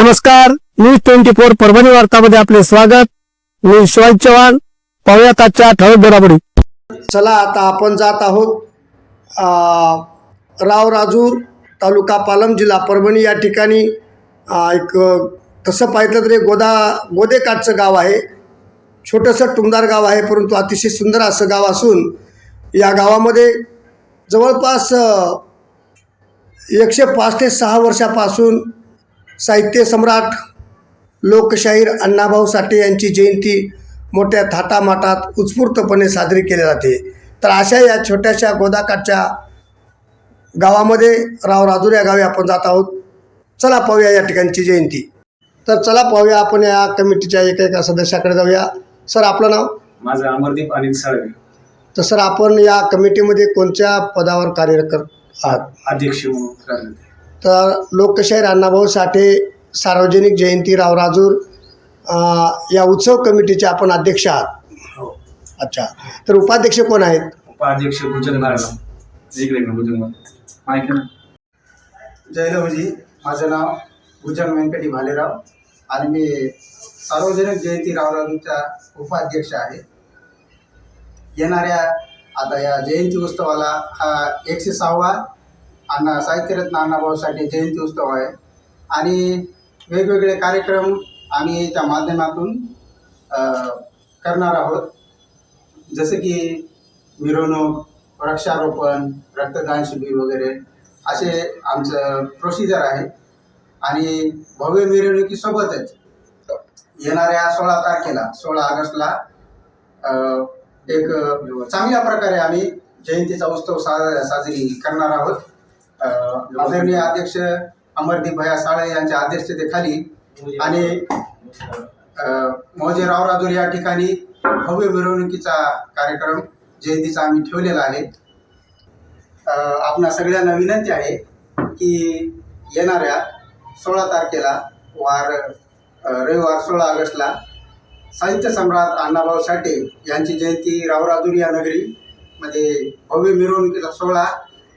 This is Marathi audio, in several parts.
नमस्कार, न्यूज 24 परभणी वार्तामध्ये आपले स्वागत। मी शिवाजी चव्हाण। पाहुयात आजच्या ठळक घडामोडी। चला आता आपण जात आहोत रावराजूर तालुका पालम जिल्हा परभणी या ठिकाणी एक तसं पाहिलं तर गोदेकाठचं गाव आहे। छोटंसं टुमदार गाव आहे, परंतु अतिशय सुंदर असं गाव असून या गावामध्ये जवळपास 105 ते 6 वर्षापासून साहित्य सम्राट लोकशाहीर अण्णाभाऊ साठे यांची जयंती मोठ्या थाटामाटात उत्स्फूर्तपणे साजरी केली जाते। तर अशा या छोट्याशा गोदाकाठच्या गावामध्ये रावराजूर या गावी आपण जात आहोत। चला पाहूया या ठिकाणची जयंती। तर चला पाहूया आपण या कमिटीच्या एका सदस्याकडे जाऊया। सर, आपलं नाव? माझं अमरदीप अनिल साळवे। तर सर, आपण या कमिटीमध्ये कोणत्या पदावर कार्यरत आहात? अध्यक्ष म्हणून कार्यरत आहे। तर लोकशाहीर अण्णाभाऊ साठे सार्वजनिक जयंती रावराजूर या उत्सव कमिटीचे आपण अध्यक्ष आहात? हो। अच्छा, तर उपाध्यक्ष कोण आहेत? उपाध्यक्ष भुजंग भालेराव। इकडे भुजंग माहिती ना? जयलवजी, माझं नाव भुजंग व्यंकटी भालेराव आणि मी सार्वजनिक जयंती रावराजूरचा उपाध्यक्ष आहे। येणाऱ्या आता या जयंती उत्सवाला हा 106वा साहित्यरत्न अण्णाभाऊ साठे जयंती उत्सव आहे आणि वेगवेगळे कार्यक्रम आम्ही त्या माध्यमातून करणार आहोत, जसे की मिरवणूक, वृक्षारोपण, रक्तदान शिबिर वगैरे असे आमचं प्रोसिजर आहे। आणि भव्य मिरवणुकीसोबतच येणाऱ्या 16 तारखेला 16 ऑगस्टला एक चांगल्या प्रकारे आम्ही जयंतीचा उत्सव साजरी करणार आहोत। आदरणीय अध्यक्ष अमरदीप भैया साळे यांच्या अध्यक्षतेखाली आणि मौजे रावराजूर या ठिकाणी भव्य मिरवणुकीचा कार्यक्रम जयंतीचा आम्ही ठेवलेला आहे। आपणा सगळ्यांना विनंती आहे की येणाऱ्या 16 तारखेला रविवार 16 ऑगस्टला साहित्य सम्राट अण्णाभाऊ साठे यांची जयंती रावराजूर या नगरीमध्ये भव्य मिरवणुकीचा सोहळा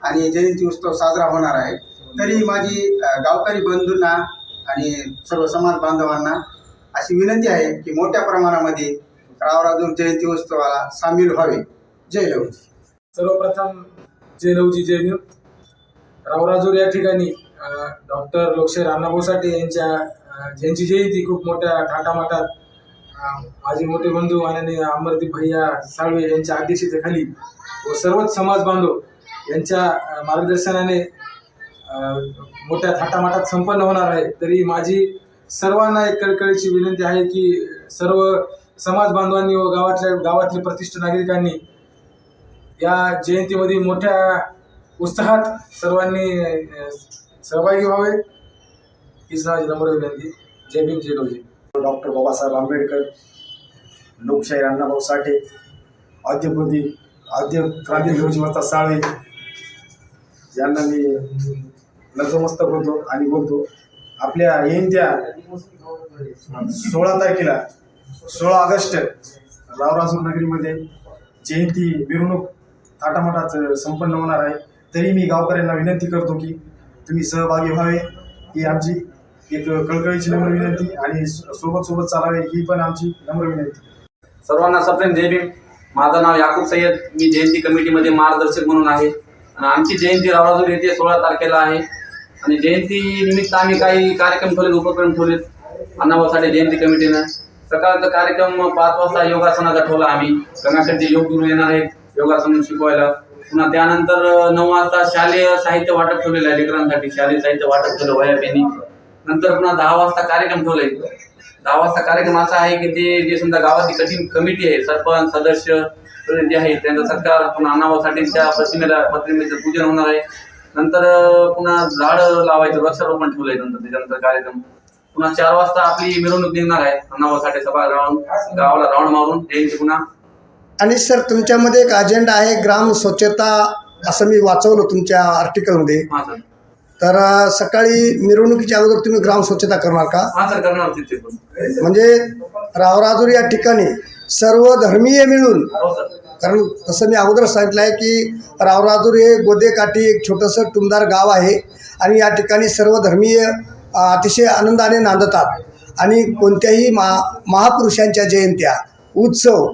आणि जयंती उत्सव साजरा होणार आहे। तरी माझी गावकरी बंधूंना आणि सर्व समाज बांधवांना अशी विनंती आहे की मोठ्या प्रमाणामध्ये रावराजूर जयंती उत्सवाला सामील व्हावे। जय लवजी। सर्वप्रथम जय लवजी, जय भीम। रावराजूर या ठिकाणी डॉक्टर लोकशाहीर अण्णाभाऊ साठे यांची जयंती खूप मोठ्या थाटामाटात माझे मोठे बंधू माननीय अमरदीप भैया साळवे यांच्या अध्यक्षतेखाली व सर्वच समाज बांधव यांच्या मार्गदर्शनाने मोठ्या थाटामाटात संपन्न होणार आहे। तरी माझी सर्वांना एक कळकळीची विनंती आहे की सर्व समाज बांधवांनी व गावातले प्रतिष्ठित नागरिकांनी या जयंतीमध्ये मोठ्या उत्साहात सर्वांनी सहभागी व्हावे, हीच माझी नम्र विनंती। जय भीम, जय लवजी। डॉक्टर बाबासाहेब आंबेडकर, लोकशाहीर अण्णाभाऊ साठे, आद्य क्रांतिज्योती साळवे यांना मी नतमस्तक होतो आणि बोलतो, आपल्या येत्या 16 तारखेला 16 ऑगस्ट रावराजूर नगरीमध्ये जयंती मिरवणूक थाटामाटात संपन्न होणार आहे। तरी मी गावकऱ्यांना विनंती करतो की तुम्ही सहभागी व्हावे, ही आमची एक कळकळीची नम्र विनंती आणि सोबत चालावे ही पण आमची नम्र विनंती। सर्वांना सप्रेम जय भीम। माझं नाव याकूब सय्यद, मी जयंती कमिटीमध्ये मार्गदर्शक म्हणून आहे आणि आमची जयंती रावराजूर येथे 16 तारखेला आहे आणि जयंती निमित्त आम्ही काही कार्यक्रम ठेवले, उपक्रम ठेवलेत अण्णाभाऊ साठे जयंती कमिटीनं। सकाळचा कार्यक्रम 5 वाजता योगासनाचा ठेवला आम्ही, गंगाखेडचे योग गुरु येणार आहेत योगासन शिकवायला। पुन्हा त्यानंतर 9 वाजता शालेय साहित्य वाटप ठेवलेलं आहे लेकरांसाठी, शालेय साहित्य वाटप ठेवलं वह्या पेनी। नंतर पुन्हा 10 वाजता कार्यक्रम ठेवलाय। 10 वाजता कार्यक्रम असा आहे की ते जे समजा गावातली कठीण कमिटी आहे, सरपंच सदस्य जे आहे त्यांचा सत्कार, पुन्हा अण्णाभाऊ साठेंच्या प्रतिमेचं पूजन होणार आहे। नंतर पुन्हा झाड लावायचं, वृक्षारोपण ठेवलंय। नंतर त्याच्यानंतर कार्यक्रम पुन्हा 4 वाजता आपली मिरवणूक निघणार आहे अण्णाभाऊ साठे सभागृहातून, गावाला राऊंड मारून जयंती पुन्हा। आणि सर, तुमच्यामध्ये एक अजेंडा आहे ग्राम स्वच्छता, असं मी वाचवलं तुमच्या आर्टिकलमध्ये। हां सर। तर सकाळी मिरवणुकीच्या अगोदर तुम्ही ग्राम स्वच्छता करणार का? हां सर, करणार तिथे पण। म्हणजे रावराजूर या ठिकाणी सर्व धर्मीय मिळून, हो सर। कारण तसं मी अगोदर सांगितलं आहे की रावराजूर हे गोदेकाठी एक छोटंसं टुमदार गाव आहे आणि या ठिकाणी सर्व धर्मीय अतिशय आनंदाने नांदतात आणि कोणत्याही महापुरुषांच्या जयंत्या उत्सव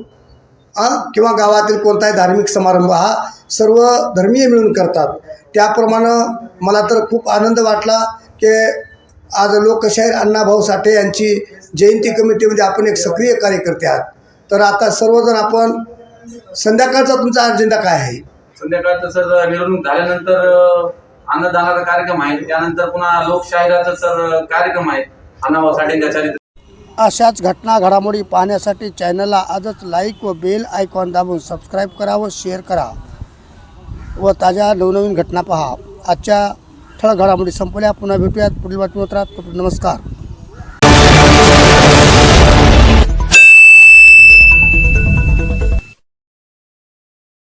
किंवा गावातील कोणताही धार्मिक समारंभ हा सर्व धर्मीय मिळून करतात. त्याप्रमाणे मला तर खूप आनंद वाटला की आज लोकशाहीर अण्णाभाऊ साठे यांची जयंती कमिटीमध्ये आपण एक सक्रिय कार्यकर्ते आहात. तर आता सर्वजण आपण संध्याकाळचा तुमचा अजेंडा काय आहे? संध्याकाळचं सर मिरवणूक झाल्यानंतर अन्नदानाचा कार्यक्रम आहे, त्यानंतर पुन्हा लोकशाहिराचा सर कार्यक्रम आहे अण्णाभाऊ साठेंच्या चरित्र. अशाच घटना घडामोडी पाहण्यासाठी चॅनलला आजच लाईक व बेल आयकॉन दाबून सबस्क्राईब करा व शेअर करा व ताज्या नवनवीन घटना पहा. आजच्या ठळक घडामोडी संपल्या. पुन्हा भेटूयात पुढील बातमीपत्रात. नमस्कार.